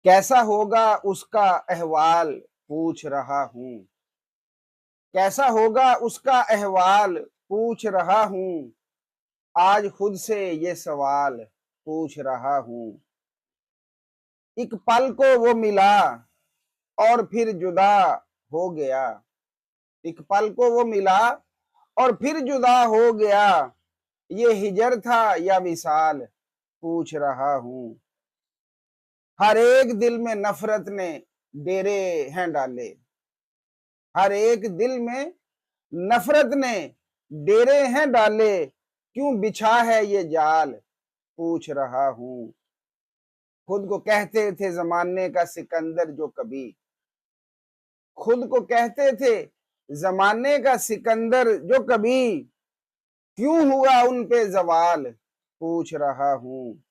कैसा होगा उसका अहवाल पूछ रहा हूँ। कैसा होगा उसका अहवाल पूछ रहा हूँ। आज खुद से ये सवाल पूछ रहा हूँ। एक पल को वो मिला और फिर जुदा हो गया। एक पल को वो मिला और फिर जुदा हो गया। ये हिजर था या विसाल पूछ रहा हूँ। हर एक दिल में नफरत ने डेरे हैं डाले। हर एक दिल में नफरत ने डेरे हैं डाले। क्यों बिछा है ये जाल पूछ रहा हूँ। खुद को कहते थे जमाने का सिकंदर जो कभी। खुद को कहते थे जमाने का सिकंदर जो कभी। क्यों हुआ उन पे जवाल पूछ रहा हूँ।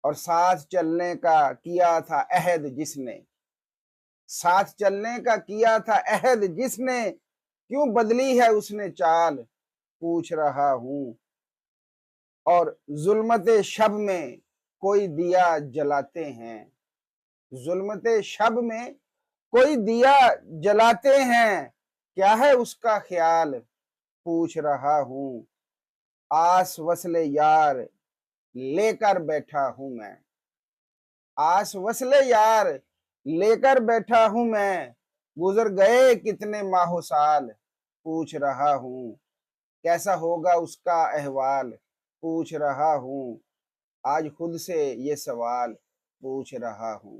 और साथ चलने का किया था अहद जिसने। साथ चलने का किया था अहद जिसने। क्यों बदली है उसने चाल पूछ रहा हूँ। और जुल्मत शब में कोई दिया जलाते हैं। जुल्मत शब में कोई दिया जलाते हैं। क्या है उसका ख्याल पूछ रहा हूँ। आस वसले यार लेकर बैठा हूं मैं। आस वसले यार लेकर बैठा हूं मैं। गुजर गए कितने माहो साल पूछ रहा हूं। कैसा होगा उसका अहवाल पूछ रहा हूं। आज खुद से ये सवाल पूछ रहा हूं।